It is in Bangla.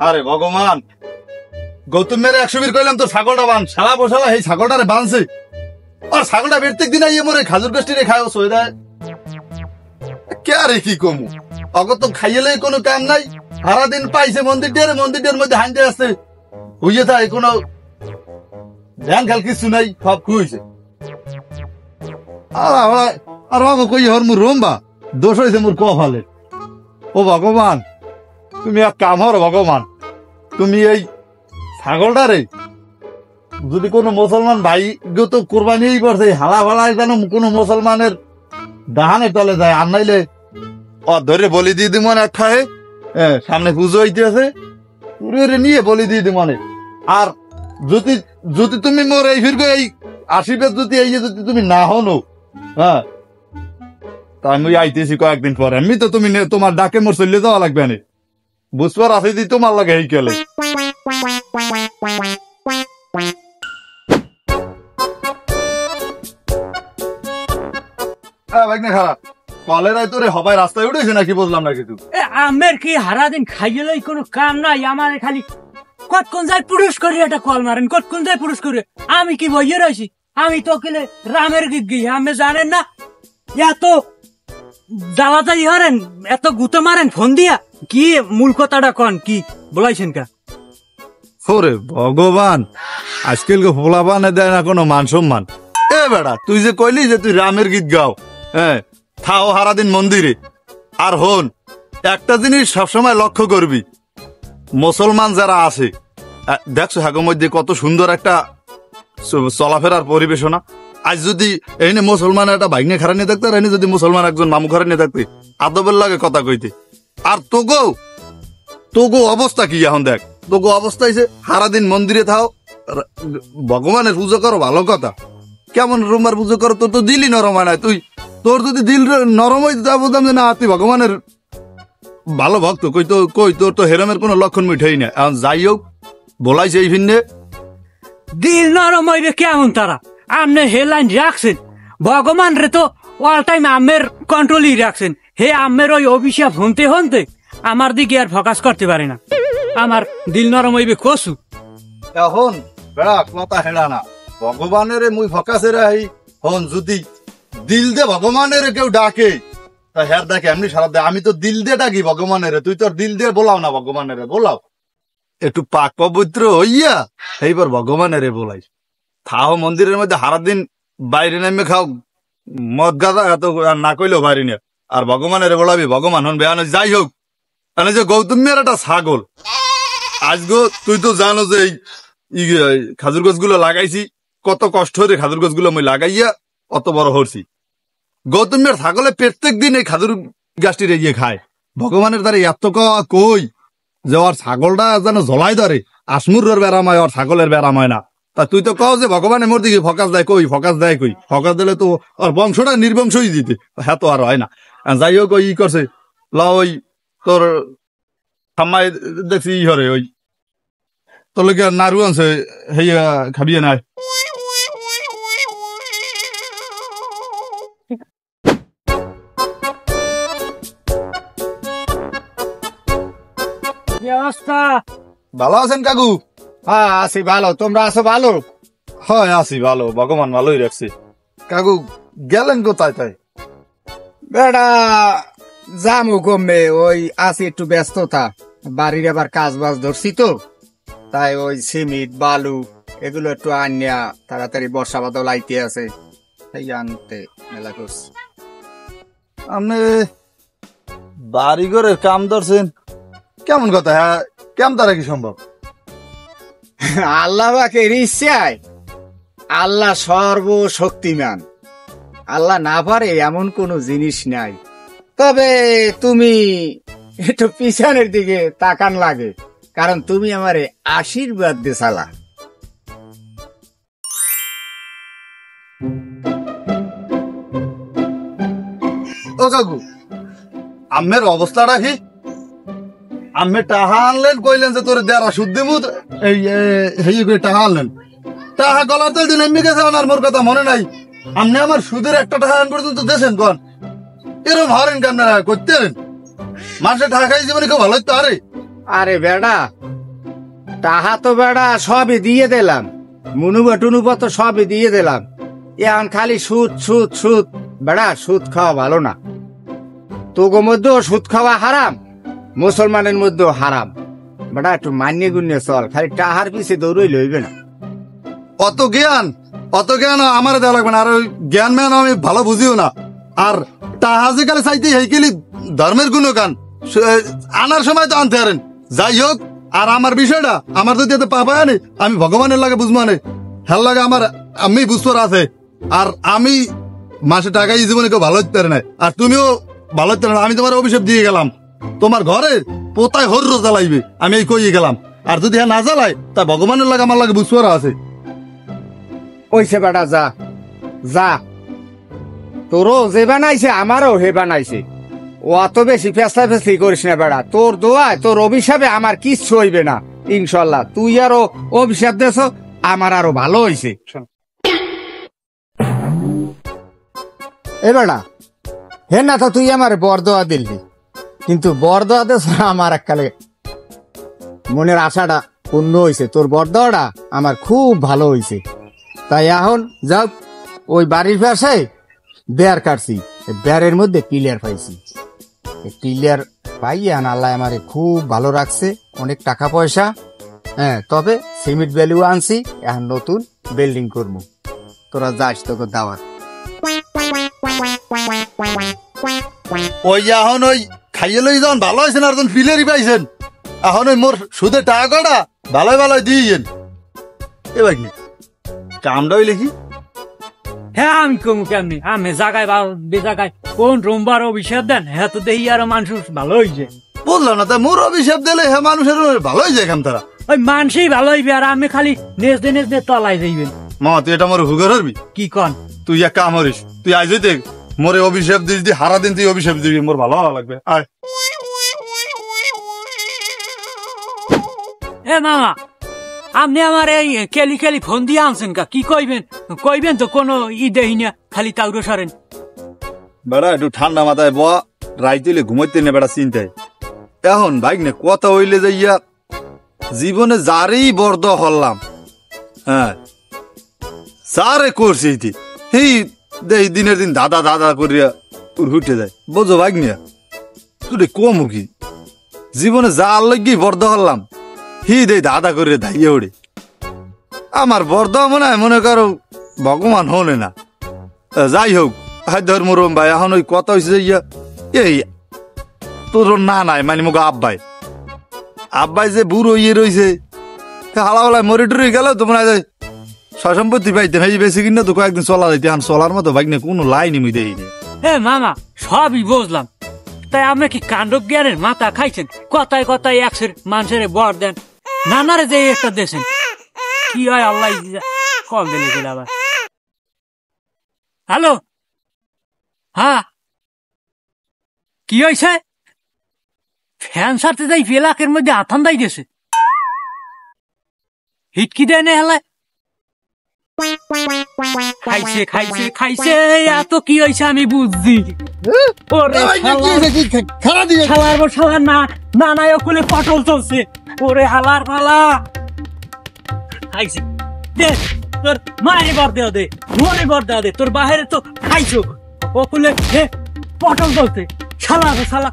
আরে ভগবান, গৌতম মেরে 100 বীর কইলাম তো ছাগলটা বান, শালা বসালা এই ছাগলটারে বানছে। আর ছাগলটা প্রত্যেক দিন আইয়ে মরে খাজুর গাছটিরে খায় সই দেয়। কে আরে কি কমু, অগত খাইলে কোনো কাম নাই। সারাদিন পাইছে মন্দিরটার মধ্যে হাঁটতে আসছে, বুঝে থাকে কোনো ধ্যান খেল কিছু নাই, সব খুঁজছে। আর বাবা কই হর মুর রোম্বা দোষ হয়েছে মোর কপালে। ও ভগবান, তুমি এক কাম হর ভগবান, তুমি এই ছাগলটারে যদি কোনো মুসলমান ভাই তো কোরবানি করছে, হালা ফালায় যেন কোনো মুসলমানের ডাহানের তলে যায়, আর নাইলে ধরে বলি দিয়ে দি মনে খায়। সামনে পুজো হইতে আছে, নিয়ে বলি দিয়ে দি মনে। আর যদি যদি তুমি মোর এই ফিরবে এই আশীর্বাদ যদি এই যদি তুমি না হনো, হ্যাঁ তা আমি আইতেছি কয়েকদিন পরে। আমি তো তুমি তোমার ডাকে মোর চলে যাওয়া লাগবে না, বুঝবার আছে দি তোমার লাগে এই কেলে। খারাপ কলেরায় তোরে হবাই রাস্তায় উঠেছে নাকি বুঝলাম না কিছু। আমের কি হারাদিন খাইলেই কোনো কাম নাই, আমার খালি কতক্ষণ যায় পুরুষ করে এটা কল মারেন, কতক্ষণ যায় পুরুষ করে। আমি কি বইয়ে রয়েছি, আমি তো কেলে রামের গীত গিয়ে আমি জানেন না এত জ্বালাতাই হরেন, এত গুতো মারেন ফোন দিয়া। কি মূল কথাটা কন, কি বলাইছেন কা? ওরে ভগবান, আজকাল ফোলাবানে দেয় না কোনো মান সম্মান। এ বেড়া, তুই যে কইলি যে তুই রামের গীত গাও, হ্যাঁ থাও সারাদিন মন্দিরে। আর হন একটা জিনিস সবসময় লক্ষ্য করবি, মুসলমান যারা আছে দেখছো হাগের মধ্যে কত সুন্দর একটা চলাফেরার পরিবেশনা। আজ যদি এনে মুসলমান একটা বাইক নিয়ে খারাপ নিয়ে থাকতে, আর এনে যদি মুসলমান একজন মামু খারাপ নিয়ে থাকতে, আদবের লাগে কথা কইতে। আর তোগো অবস্থা কি এখন দেখ, তোগো অবস্থা হয়েছে সারাদিন মন্দিরে থাও, ভগবানের পুজো করো ভালো কথা, কেমন রোমার পুজো করো, তোর তো দিলই নরম হয় না। তুই তোর যদি দিল নরম হইতে তা বলতাম যে না তুই ভগবানের ভালো ভক্ত, কই তোর তো হেরমের কোনো লক্ষণ মিঠাই না। এখন যাই হোক বলাইছে এই ভিন্নে দিল নরম হইবে কেমন, তারা আমনে হেলাইন রাখছেন। ভগবান রে তো অল টাইম আমের কন্ট্রোলই রাখছেন। হে আমের ওই অভিশাপ হনতে আমার দিকে আর ফোকাস করতে পারে না। আমার দিল নরম হইবে কসু। এখন বেড়া কথা হেলা না, ভগবানের মুই ফোকাসে রাই। হন যদি দিল দে ভগবানের কেউ ডাকে তা হ্যার ডাকে এমনি সারা দেয়। আমি তো দিল দিয়ে ডাকি ভগবানের, তুই তোর দিল দিয়ে বলাও না ভগবানের, বলাও একটু পাক পবিত্র হইয়া এইবার ভগবানের বলাই। থাও মন্দিরের মধ্যে সারাদিন বাইরে নেমে খাও মদ গাদা এত না কইলেও বাইরে নে, আর ভগবানের বলাবি ভগবান হন বেয়ান। যাই হোক মানে যে গৌতমের একটা ছাগল আজগো, তুই তো জানো যে এই খাজুর গাছগুলো লাগাইছি, কত কষ্ট হয়ে খাজুর গাছগুলো আমি লাগাইয়া অত বড় হরছি। গৌতমের ছাগলে প্রত্যেক দিন এই খাজুর গাছটি রেগিয়ে খায়। ভগবানের দ্বারা এত কই যে ওর ছাগলটা যেন জ্বলাই ধরে, আসমুরের ব্যারামায় ওর ছাগলের ব্যারামায় না। তা তুই তো কও যে ভগবান মোর দিকে ফোকাস দেয়, কই ফোকাস দিলে তো ওর বংশটা নির্বংশই দিতে, হ্যাঁ তো আর হয় না। যাই হোক ওই করছে ল ওই তোর ঠাম্মাই দেখছি ই হরে ওই তোর লোক নাড়ু আনছে হেয়া খাবিয়ে নাই। ভালো আছেন কাকু? হ্যাঁ আছি ভালো, তোমরা আছো ভালো? হয় আছি ভালো, ভগবান ভালোই রাখছি। কাকু গেলেন কোথায়? তাই বেটা জামু কমবে, ওই আছি একটু ব্যস্ততা, বাড়ির আবার কাজ বাজ ধরছি তো, তাই ওই সিমেন্ট বালু এগুলো একটু আনিয়া তাড়াতাড়ি বর্ষা বাদল আইতে আছে, এই আনতে মেলা করছি। আপনি বাড়ি ঘরের কাম ধরছেন, কেমন কথা? হ্যাঁ কেমন তারা কি সম্ভব? আল্লাহ পাকের ইচ্ছায়, আল্লাহ সর্বশক্তিমান, আল্লাহ না পারে এমন কোন জিনিস নাই। তবে তুমি একটু পিছনের দিকে তাকান লাগে, কারণ তুমি আমারে আশীর্বাদ দিছালা। ও কাকু আমের অবস্থাটা কি? আমি টাহা আনলেন, কইলেন যে তোর দেড়া শুদ্ধি মুদ এই টাহা আনলেন, টাহা গলাতে দিন এমনি গেছে। আর মোর কথা মনে নাই, আপনি আমার সুদের একটা টাকা আন পর্যন্ত দেশেন কন, এরকম হারেন কেন করতে মানুষের টাকা খাই জীবনে কেউ ভালো তো। আরে আরে বেড়া টাহা তো বেড়া সবই দিয়ে দিলাম, মুনুবা টুনুবা তো সবই দিয়ে দিলাম, এখন খালি সুদ সুদ সুদ। বেড়া সুদ খাওয়া ভালো না, তোগো মধ্যেও সুদ খাওয়া হারাম, মুসলমানের মধ্যেও হারাম। বেড়া একটু মানিয়ে গুনিয়ে চল, খালি টাহার পিছে দৌড়ই লইবে না। অত জ্ঞান আমার দেওয়া লাগবে না, আর ওই জ্ঞান ম্যান আমি ভালো বুঝিও না। আর টাহাজে কালে চাইতে হেইকেলি ধর্মের গুণগান আনার সময় তো আনতে পারেন। যাই হোক, আর আমার বিষয়টা আমার যদি এতে পাবা আনে, আমি ভগবানের লাগে বুঝবো আনে, হেল লাগে আমার আমি বুঝতে আছে। আর আমি মাসে টাকা এই জীবনে কেউ ভালো হতে পারে না, আর তুমিও ভালো হতে পারে না। আমি তোমার অভিশাপ দিয়ে গেলাম, তোমার ঘরে পোতায় হর রোজ জ্বালাইবে, আমি এই কইয়ে গেলাম। আর যদি হ্যাঁ না জ্বালাই, তা ভগবানের লাগে আমার লাগে বুঝতে আছে। ওইসে বেড়া যা যা, তোরও যে বানাইছে আমারও হে বানাইছে, ও অত বেশি ফেসলা ফেসলি করিস না বেড়া। তোর দোয়ায় তোর অভিশাপে আমার কিচ্ছু হইবে না ইনশাল্লাহ। তুই আরো অভিশাপ দেছ, আমার আরো ভালো হইছে। এ বেড়া হে না, তো তুই আমার বরদোয়া দিলি, কিন্তু বরদোয়া দেছ আমার এককালে মনের আশাটা পূর্ণ হইছে। তোর বরদোয়াটা আমার খুব ভালো হইছে। তাই এখন যাও, ওই বাড়ির পাশে বেয়ার কাটছি, বেয়ারের মধ্যে ক্লিয়ার পাইছি। ক্লিয়ার পাইয়া আল্লাহ আমারে খুব ভালো রাখছে, অনেক টাকা পয়সা। হ্যাঁ, তবে সিমেন্ট ভ্যালু আনছি, এখন নতুন বিল্ডিং করবো। তোরা যাস, তোকে দাওয়াত। ওই এখন ওই খাইয়ে লই যখন ভালো হয়েছেন, আর যখন ফিলেরই পাইছেন, এখন ওই মোর সুদের টাকা কটা ভালোই দিয়েছেন। এবার কি কামটা ওই লিখি? হ্যাঁ, আমি কমু কেমনি, আমি জাগায় বেজাগায় কোন রোমবার অভিশাপ দেন, হ্যাঁ তো দেখি আর মানুষ ভালো হয়েছে। বুঝলাম না, তাই মোর অভিশাপ দিলে হ্যাঁ মানুষের ভালো হয়ে যায়। তারা ওই মানুষই ভালো হইবে, আর আমি খালি নেচতে নেচতে তলায় যাইবেন। মা তুই এটা মোর হুগর হবি কি কন? তুই এক কাম হরিস, তুই আজ হইতে মোরে অভিশাপ দিস, দি হারা দিন তুই অভিশাপ দিবি, মোর ভালো লাগবে। আয় এ মামা, আপনি আমার এই কেলি ফোন দিয়ে আনছেন কা? কি কইবেন তো কোনো দেহি না, খালি তাউরো সরেন। বেড়া একটু ঠান্ডা মাথায় বয়া, রাইতে ঘুমাইতে নে বেড়া চিন্তায়। এখন বাইক নে কথা হইলে যাইয়া জীবনে যারেই বর্দ হল্লাম, হ্যাঁ যারে করছি এই দিনের দিন দাদা করিয়া উঠে যায়। বোঝো বাইক নিয়া তুই কম কি জীবনে যার লাগি বর্দ হল্লাম, দাদা করে ধাইয়া ওড়ে। আমার বর্দ মনে করো ভগবান হলে না। যাই হোক, ধর মরম ভাই, এখন ওই কথা হয়েছে ইয়া এই তোর না নাই মানে মুখ আব্বাই যে বুড়ো ইয়ে রয়েছে, হালা মরে টরে গেল তো মনে হয় সম্পত্তি পাইতে ভাই বেশি কিনা তো কয়েকদিন চলা যাইতে। এখন চলার মতো ভাই না কোনো লাইনই মুই দেয়নি। হ্যাঁ মামা, সবই বুঝলাম, তাই আপনি কি কাণ্ড জ্ঞানের মাথা খাইছেন? কথায় কথায় একশের মানুষের বর দেন, নানারে যে একটা দেশেন, কি হয় আল্লাহ কল দিলে গেলে আবার। হ্যালো, হ্যাঁ কি হয়েছে? ফ্যান সারতে যাই পেলাকের মধ্যে আথান দাই গেছে, হিটকি দেয় না হেলায়। খাইছে এত কি হয়েছে আমি বুঝছি। না নাই ওখানে পটল চলছে, ওরে হালার পালা খাইছে। দে তোর মায়ের বর দেওয়া দে, মনে বর দেওয়া দে, তোর বাহিরে তো খাইছো ওখানে পটল চলছে। শালা